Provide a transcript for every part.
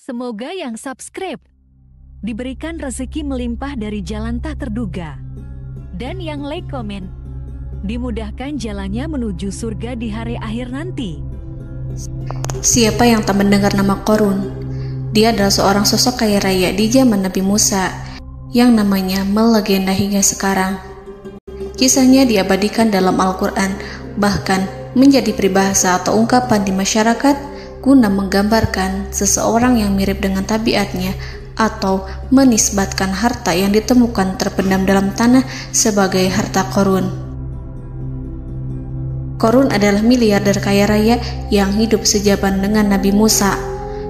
Semoga yang subscribe diberikan rezeki melimpah dari jalan tak terduga. Dan yang like komen, dimudahkan jalannya menuju surga di hari akhir nanti. Siapa yang tak mendengar nama Qorun? Dia adalah seorang sosok kaya raya di zaman Nabi Musa yang namanya melegenda hingga sekarang. Kisahnya diabadikan dalam Al-Quran, bahkan menjadi peribahasa atau ungkapan di masyarakat guna menggambarkan seseorang yang mirip dengan tabiatnya atau menisbatkan harta yang ditemukan terpendam dalam tanah sebagai harta Qorun. Qorun adalah miliarder kaya raya yang hidup sejaman dengan Nabi Musa.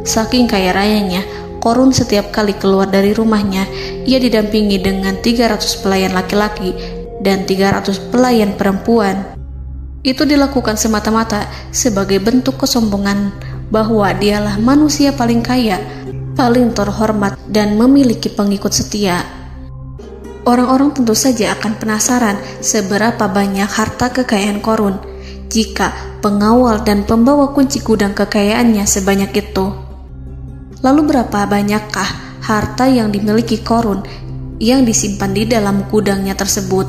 Saking kaya rayanya, Qorun setiap kali keluar dari rumahnya, ia didampingi dengan 300 pelayan laki-laki dan 300 pelayan perempuan. Itu dilakukan semata-mata sebagai bentuk kesombongan bahwa dialah manusia paling kaya, paling terhormat, dan memiliki pengikut setia. Orang-orang tentu saja akan penasaran seberapa banyak harta kekayaan Qorun jika pengawal dan pembawa kunci gudang kekayaannya sebanyak itu. Lalu berapa banyakkah harta yang dimiliki Qorun yang disimpan di dalam gudangnya tersebut?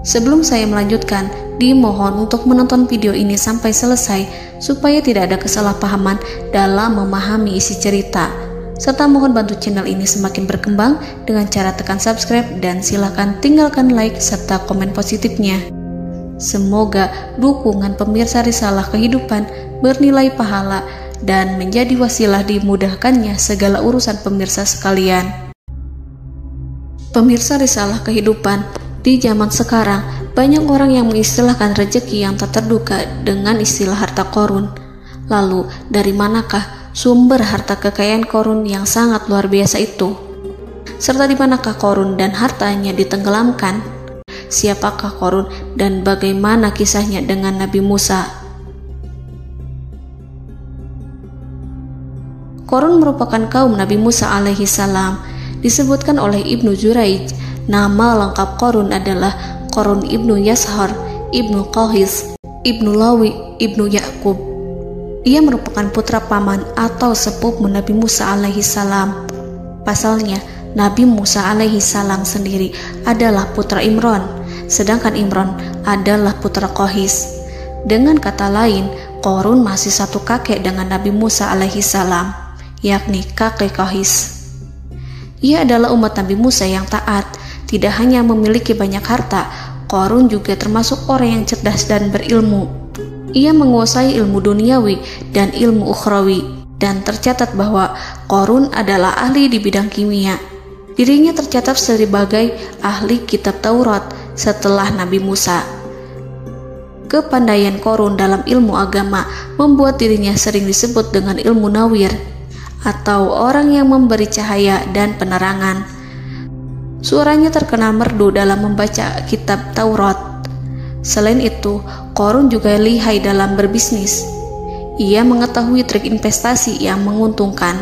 Sebelum saya melanjutkan, dimohon untuk menonton video ini sampai selesai supaya tidak ada kesalahpahaman dalam memahami isi cerita, serta mohon bantu channel ini semakin berkembang dengan cara tekan subscribe dan silakan tinggalkan like serta komen positifnya. Semoga dukungan pemirsa Risalah Kehidupan bernilai pahala dan menjadi wasilah dimudahkannya segala urusan pemirsa sekalian. Pemirsa Risalah Kehidupan, di zaman sekarang, banyak orang yang mengistilahkan rezeki yang tak terduga dengan istilah harta Qorun. Lalu, dari manakah sumber harta kekayaan Qorun yang sangat luar biasa itu? Serta di manakah Qorun dan hartanya ditenggelamkan? Siapakah Qorun dan bagaimana kisahnya dengan Nabi Musa? Qorun merupakan kaum Nabi Musa alaihi salam. Disebutkan oleh Ibnu Jurayj, nama lengkap Qorun adalah Qorun ibnu Yashar, ibnu Qahis, ibnu Lawi, ibnu Yakub. Ia merupakan putra paman atau sepupu Nabi Musa alaihi salam. Pasalnya, Nabi Musa alaihi salam sendiri adalah putra Imran, sedangkan Imran adalah putra Qahis. Dengan kata lain, Qorun masih satu kakek dengan Nabi Musa alaihi salam, yakni kakek Qahis. Ia adalah umat Nabi Musa yang taat. Tidak hanya memiliki banyak harta, Qorun juga termasuk orang yang cerdas dan berilmu. Ia menguasai ilmu duniawi dan ilmu ukhrawi, dan tercatat bahwa Qorun adalah ahli di bidang kimia. Dirinya tercatat sebagai ahli kitab Taurat setelah Nabi Musa. Kepandaian Qorun dalam ilmu agama membuat dirinya sering disebut dengan ilmu nawir, atau orang yang memberi cahaya dan penerangan. Suaranya terkenal merdu dalam membaca kitab Taurat. Selain itu, Qorun juga lihai dalam berbisnis. Ia mengetahui trik investasi yang menguntungkan,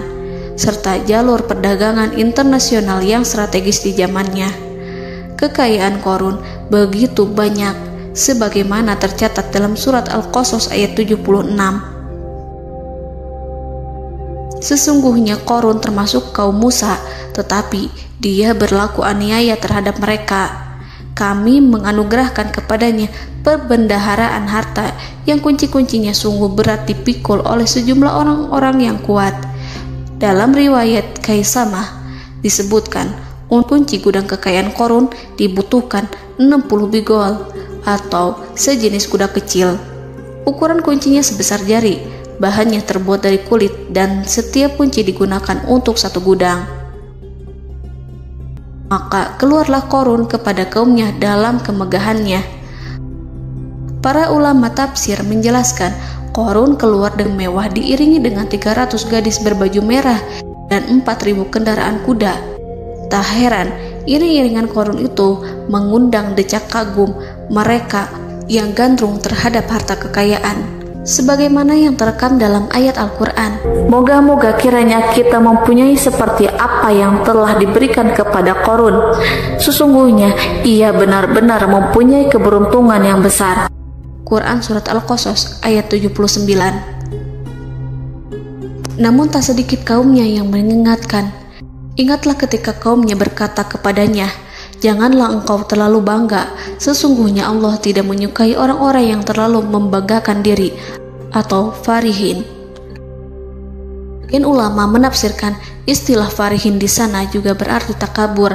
serta jalur perdagangan internasional yang strategis di zamannya. Kekayaan Qorun begitu banyak, sebagaimana tercatat dalam surat Al-Qasas ayat 76. Sesungguhnya Qorun termasuk kaum Musa, tetapi dia berlaku aniaya terhadap mereka. Kami menganugerahkan kepadanya perbendaharaan harta yang kunci-kuncinya sungguh berat dipikul oleh sejumlah orang-orang yang kuat. Dalam riwayat Kaisamah disebutkan, kunci gudang kekayaan Qorun dibutuhkan 60 bigol atau sejenis kuda kecil. Ukuran kuncinya sebesar jari, bahannya terbuat dari kulit, dan setiap kunci digunakan untuk satu gudang. Maka keluarlah Qorun kepada kaumnya dalam kemegahannya. Para ulama tafsir menjelaskan, Qorun keluar dengan mewah diiringi dengan 300 gadis berbaju merah dan 4.000 kendaraan kuda. Tak heran, iring-iringan Qorun itu mengundang decak kagum mereka yang gandrung terhadap harta kekayaan, sebagaimana yang terekam dalam ayat Al-Quran. Moga-moga kiranya kita mempunyai seperti apa yang telah diberikan kepada Qorun. Sesungguhnya ia benar-benar mempunyai keberuntungan yang besar. Quran Surat Al-Qasas ayat 79. Namun tak sedikit kaumnya yang mengingatkan. Ingatlah ketika kaumnya berkata kepadanya, "Janganlah engkau terlalu bangga, sesungguhnya Allah tidak menyukai orang-orang yang terlalu membanggakan diri," atau farihin. Ulama menafsirkan istilah farihin di sana juga berarti takabur,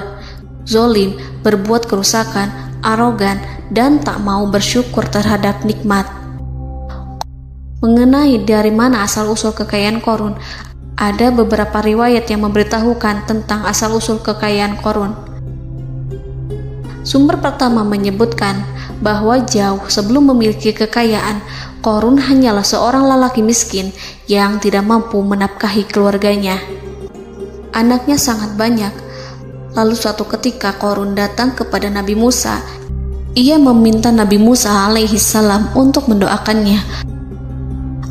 zolim, berbuat kerusakan, arogan, dan tak mau bersyukur terhadap nikmat. Mengenai dari mana asal-usul kekayaan Qorun, ada beberapa riwayat yang memberitahukan tentang asal-usul kekayaan Qorun. Sumber pertama menyebutkan bahwa jauh sebelum memiliki kekayaan, Qorun hanyalah seorang lelaki miskin yang tidak mampu menafkahi keluarganya. Anaknya sangat banyak. Lalu suatu ketika Qorun datang kepada Nabi Musa. Ia meminta Nabi Musa alaihissalam untuk mendoakannya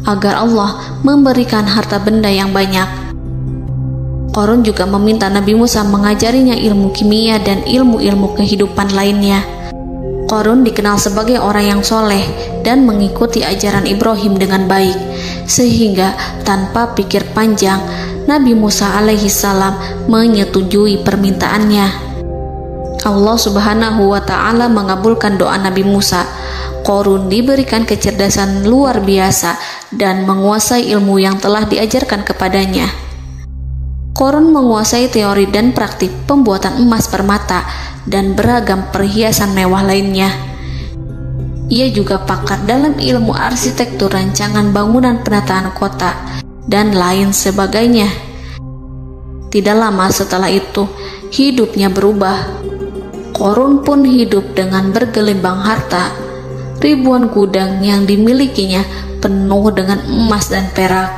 agar Allah memberikan harta benda yang banyak. Qorun juga meminta Nabi Musa mengajarinya ilmu kimia dan ilmu-ilmu kehidupan lainnya. Qorun dikenal sebagai orang yang soleh dan mengikuti ajaran Ibrahim dengan baik, sehingga tanpa pikir panjang Nabi Musa alaihissalam menyetujui permintaannya. Allah Subhanahu wa Ta'ala mengabulkan doa Nabi Musa. Qorun diberikan kecerdasan luar biasa dan menguasai ilmu yang telah diajarkan kepadanya. Qorun menguasai teori dan praktik pembuatan emas permata dan beragam perhiasan mewah lainnya. Ia juga pakar dalam ilmu arsitektur, rancangan bangunan, penataan kota, dan lain sebagainya. Tidak lama setelah itu, hidupnya berubah. Qorun pun hidup dengan bergelimbang harta. Ribuan gudang yang dimilikinya penuh dengan emas dan perak.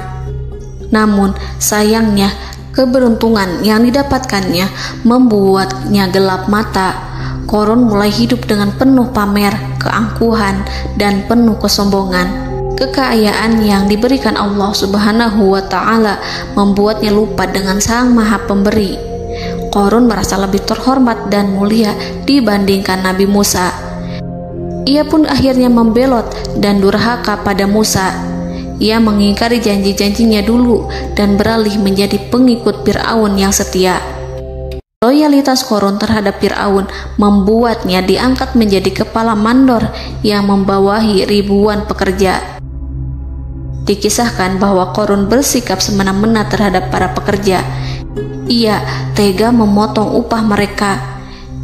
Namun sayangnya, keberuntungan yang didapatkannya membuatnya gelap mata. Qorun mulai hidup dengan penuh pamer, keangkuhan, dan penuh kesombongan. Kekayaan yang diberikan Allah Subhanahu wa Ta'ala membuatnya lupa dengan Sang Maha Pemberi. Qorun merasa lebih terhormat dan mulia dibandingkan Nabi Musa. Ia pun akhirnya membelot dan durhaka pada Musa. Ia mengingkari janji-janjinya dulu dan beralih menjadi pengikut Fir'aun yang setia. Loyalitas Qorun terhadap Fir'aun membuatnya diangkat menjadi kepala mandor yang membawahi ribuan pekerja. Dikisahkan bahwa Qorun bersikap semena-mena terhadap para pekerja. Ia tega memotong upah mereka.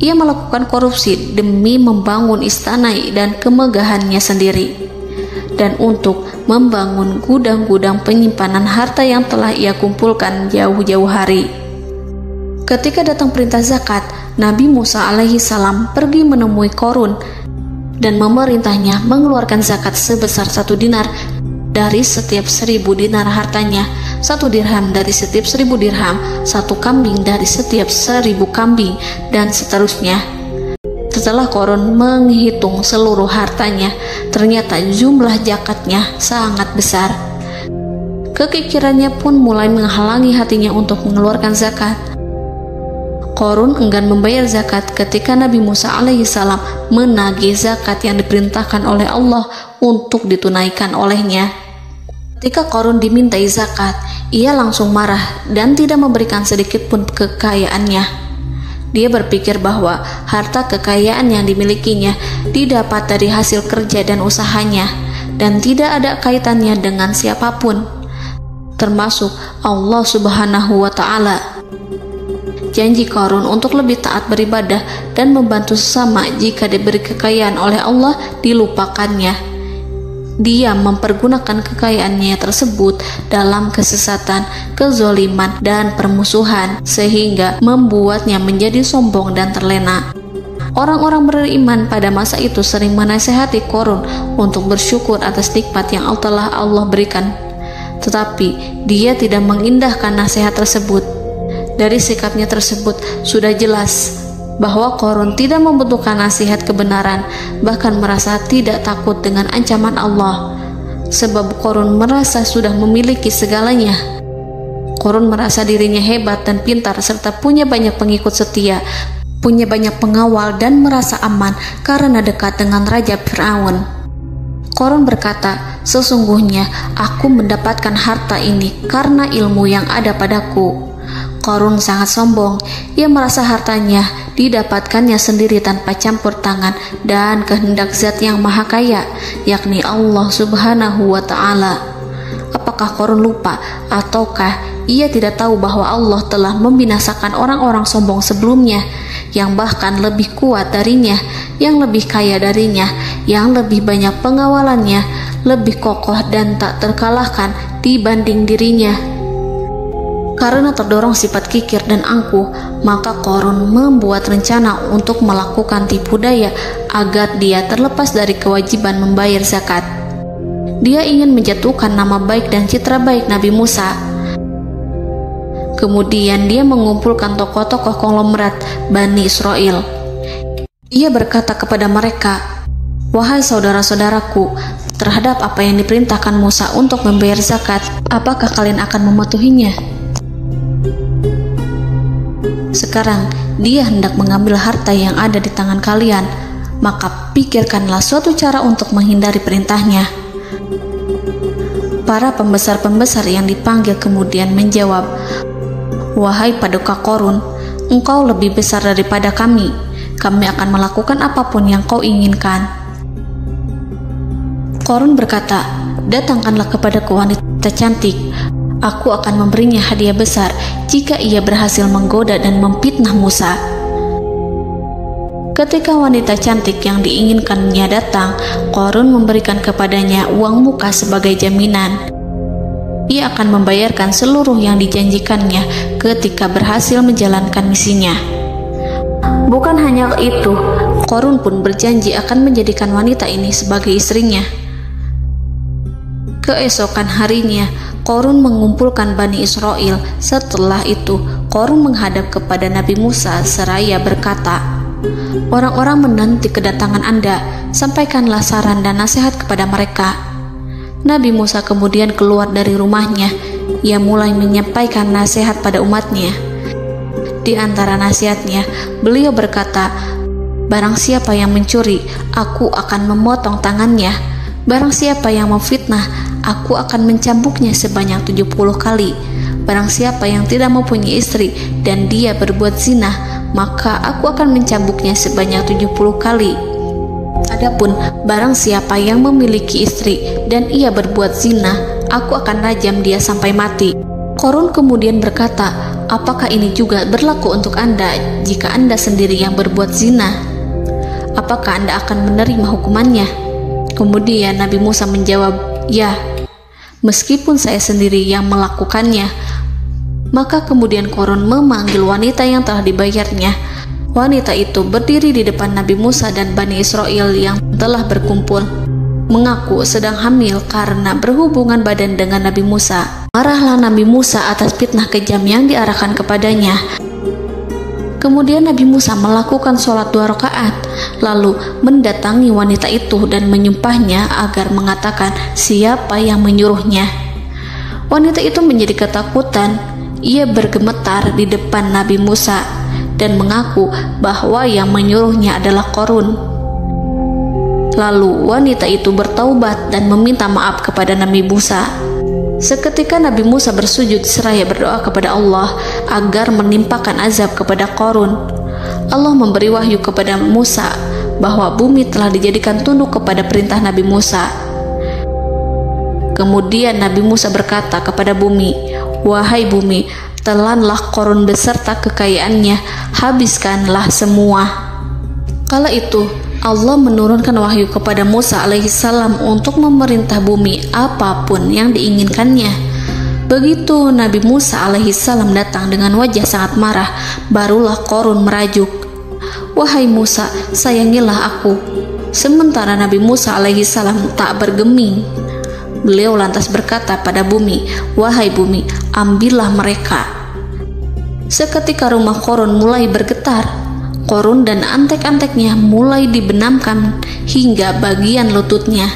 Ia melakukan korupsi demi membangun istana dan kemegahannya sendiri, dan untuk membangun gudang-gudang penyimpanan harta yang telah ia kumpulkan jauh-jauh hari. Ketika datang perintah zakat, Nabi Musa alaihissalam pergi menemui Qorun dan memerintahnya mengeluarkan zakat sebesar 1 dinar dari setiap 1000 dinar hartanya, 1 dirham dari setiap 1000 dirham, 1 kambing dari setiap 1000 kambing, dan seterusnya. Setelah Qorun menghitung seluruh hartanya, ternyata jumlah zakatnya sangat besar. Kekikirannya pun mulai menghalangi hatinya untuk mengeluarkan zakat. Qorun enggan membayar zakat ketika Nabi Musa alaihissalam menagih zakat yang diperintahkan oleh Allah untuk ditunaikan olehnya. Ketika Qorun dimintai zakat, ia langsung marah dan tidak memberikan sedikit pun kekayaannya. Dia berpikir bahwa harta kekayaan yang dimilikinya didapat dari hasil kerja dan usahanya, dan tidak ada kaitannya dengan siapapun, termasuk Allah Subhanahu wa Ta'ala. Janji Qorun untuk lebih taat beribadah dan membantu sesama jika diberi kekayaan oleh Allah dilupakannya. Dia mempergunakan kekayaannya tersebut dalam kesesatan, kezoliman, dan permusuhan, sehingga membuatnya menjadi sombong dan terlena. Orang-orang beriman pada masa itu sering menasihati Qorun untuk bersyukur atas nikmat yang telah Allah berikan, tetapi dia tidak mengindahkan nasihat tersebut. Dari sikapnya tersebut sudah jelas bahwa Qorun tidak membutuhkan nasihat kebenaran, bahkan merasa tidak takut dengan ancaman Allah, sebab Qorun merasa sudah memiliki segalanya. Qorun merasa dirinya hebat dan pintar serta punya banyak pengikut setia, punya banyak pengawal, dan merasa aman karena dekat dengan Raja Fir'aun. Korun berkata, "Sesungguhnya aku mendapatkan harta ini karena ilmu yang ada padaku." Korun sangat sombong. Ia merasa hartanya didapatkannya sendiri tanpa campur tangan dan kehendak Zat yang Maha Kaya, yakni Allah Subhanahu wa Ta'ala. Apakah Korun lupa ataukah ia tidak tahu bahwa Allah telah membinasakan orang-orang sombong sebelumnya, yang bahkan lebih kuat darinya, yang lebih kaya darinya, yang lebih banyak pengawalannya, lebih kokoh dan tak terkalahkan dibanding dirinya? Karena terdorong sifat kikir dan angkuh, maka Korun membuat rencana untuk melakukan tipu daya agar dia terlepas dari kewajiban membayar zakat. Dia ingin menjatuhkan nama baik dan citra baik Nabi Musa. Kemudian dia mengumpulkan tokoh-tokoh konglomerat Bani Israel. Ia berkata kepada mereka, "Wahai saudara-saudaraku, terhadap apa yang diperintahkan Musa untuk membayar zakat, apakah kalian akan mematuhinya? Sekarang dia hendak mengambil harta yang ada di tangan kalian, maka pikirkanlah suatu cara untuk menghindari perintahnya." Para pembesar-pembesar yang dipanggil kemudian menjawab, "Wahai paduka Korun, engkau lebih besar daripada kami. Kami akan melakukan apapun yang kau inginkan." Korun berkata, "Datangkanlah kepadaku wanita cantik. Aku akan memberinya hadiah besar jika ia berhasil menggoda dan memfitnah Musa." Ketika wanita cantik yang diinginkannya datang, Korun memberikan kepadanya uang muka sebagai jaminan. Ia akan membayarkan seluruh yang dijanjikannya ketika berhasil menjalankan misinya. Bukan hanya itu, Korun pun berjanji akan menjadikan wanita ini sebagai istrinya. Keesokan harinya, Korun mengumpulkan Bani Israel. Setelah itu, Korun menghadap kepada Nabi Musa seraya berkata, "Orang-orang menanti kedatangan Anda, sampaikanlah saran dan nasihat kepada mereka." Nabi Musa kemudian keluar dari rumahnya. Ia mulai menyampaikan nasihat pada umatnya. Di antara nasihatnya, beliau berkata, "Barang siapa yang mencuri, aku akan memotong tangannya. Barang siapa yang memfitnah, aku akan mencambuknya sebanyak 70 kali. Barang siapa yang tidak mempunyai istri dan dia berbuat zina, maka aku akan mencambuknya sebanyak 70 kali. Adapun barang siapa yang memiliki istri dan ia berbuat zina, aku akan rajam dia sampai mati." Korun kemudian berkata, "Apakah ini juga berlaku untuk Anda jika Anda sendiri yang berbuat zina? Apakah Anda akan menerima hukumannya?" Kemudian Nabi Musa menjawab, "Ya, meskipun saya sendiri yang melakukannya." Maka kemudian Korun memanggil wanita yang telah dibayarnya. Wanita itu berdiri di depan Nabi Musa dan Bani Israel yang telah berkumpul, mengaku sedang hamil karena berhubungan badan dengan Nabi Musa. Marahlah Nabi Musa atas fitnah kejam yang diarahkan kepadanya. Kemudian Nabi Musa melakukan sholat 2 rakaat, lalu mendatangi wanita itu dan menyumpahnya agar mengatakan siapa yang menyuruhnya. Wanita itu menjadi ketakutan. Ia bergemetar di depan Nabi Musa dan mengaku bahwa yang menyuruhnya adalah Korun. Lalu wanita itu bertaubat dan meminta maaf kepada Nabi Musa. Seketika Nabi Musa bersujud seraya berdoa kepada Allah agar menimpakan azab kepada Korun. Allah memberi wahyu kepada Musa bahwa bumi telah dijadikan tunduk kepada perintah Nabi Musa. Kemudian Nabi Musa berkata kepada bumi, "Wahai bumi, telanlah Korun beserta kekayaannya, habiskanlah semua." Kala itu Allah menurunkan wahyu kepada Musa alaihissalam untuk memerintah bumi apapun yang diinginkannya. Begitu Nabi Musa alaihissalam datang dengan wajah sangat marah, barulah Korun merajuk, "Wahai Musa, sayangilah aku." Sementara Nabi Musa alaihissalam tak bergeming. Beliau lantas berkata pada bumi, "Wahai bumi, ambillah mereka." Seketika rumah Korun mulai bergetar. Korun dan antek-anteknya mulai dibenamkan hingga bagian lututnya.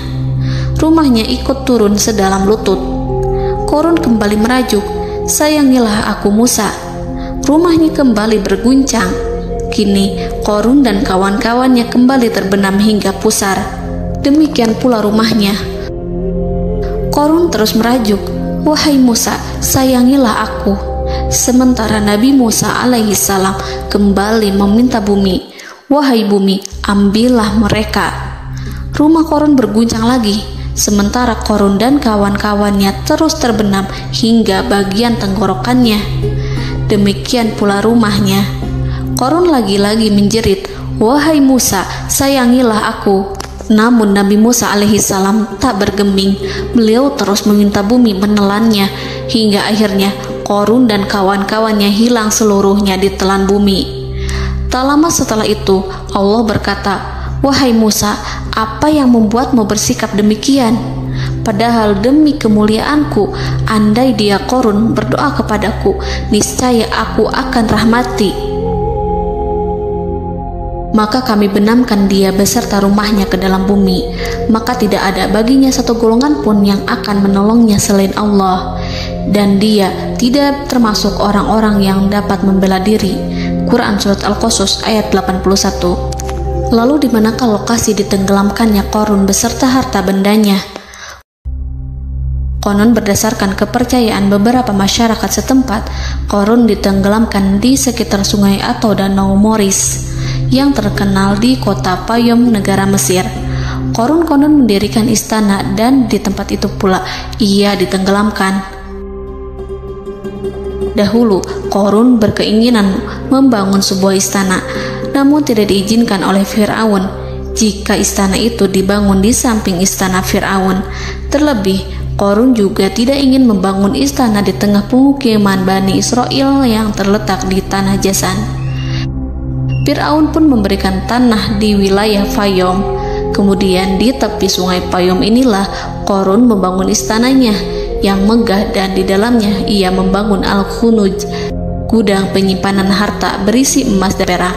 Rumahnya ikut turun sedalam lutut. Korun kembali merajuk, "Sayangilah aku Musa." Rumahnya kembali berguncang. Kini Korun dan kawan-kawannya kembali terbenam hingga pusar. demikian pula rumahnya. Korun terus merajuk, "Wahai Musa, sayangilah aku." Sementara Nabi Musa alaihissalam kembali meminta bumi, "Wahai bumi, ambillah mereka." Rumah Korun berguncang lagi, sementara Korun dan kawan-kawannya terus terbenam hingga bagian tenggorokannya. Demikian pula rumahnya. Korun lagi-lagi menjerit, "Wahai Musa, sayangilah aku." Namun Nabi Musa alaihissalam tak bergeming. Beliau terus meminta bumi menelannya, hingga akhirnya Korun dan kawan-kawannya hilang seluruhnya ditelan bumi. Tak lama setelah itu Allah berkata, "Wahai Musa, apa yang membuatmu bersikap demikian? Padahal demi kemuliaanku, andai dia Korun berdoa kepadaku, niscaya aku akan rahmati. Maka kami benamkan dia beserta rumahnya ke dalam bumi, maka tidak ada baginya satu golongan pun yang akan menolongnya selain Allah, dan dia tidak termasuk orang-orang yang dapat membela diri." Quran Surat Al-Qasas ayat 81. Lalu di manakah lokasi ditenggelamkannya Korun beserta harta bendanya? Konon berdasarkan kepercayaan beberapa masyarakat setempat, Korun ditenggelamkan di sekitar sungai atau danau Moris yang terkenal di kota Payom, negara Mesir. Korun konon mendirikan istana dan di tempat itu pula ia ditenggelamkan. Dahulu, Korun berkeinginan membangun sebuah istana, namun tidak diizinkan oleh Fir'aun jika istana itu dibangun di samping istana Fir'aun. Terlebih, Korun juga tidak ingin membangun istana di tengah pemukiman Bani Israel yang terletak di tanah Jasan. Fir'aun pun memberikan tanah di wilayah Fayom. Kemudian di tepi sungai Payom inilah Korun membangun istananya yang megah, dan di dalamnya ia membangun Al-Khunuj, gudang penyimpanan harta berisi emas dan perak.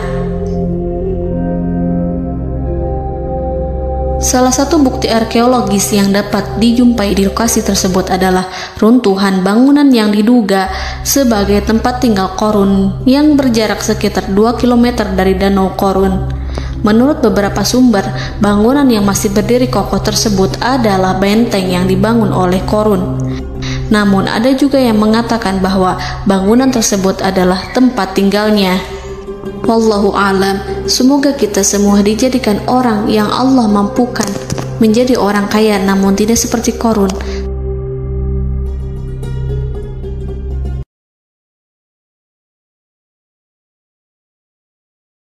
Salah satu bukti arkeologis yang dapat dijumpai di lokasi tersebut adalah runtuhan bangunan yang diduga sebagai tempat tinggal Korun yang berjarak sekitar 2 km dari Danau Korun. Menurut beberapa sumber, bangunan yang masih berdiri kokoh tersebut adalah benteng yang dibangun oleh Korun. Namun ada juga yang mengatakan bahwa bangunan tersebut adalah tempat tinggalnya. Wallahu a'lam. Semoga kita semua dijadikan orang yang Allah mampukan menjadi orang kaya namun tidak seperti Korun,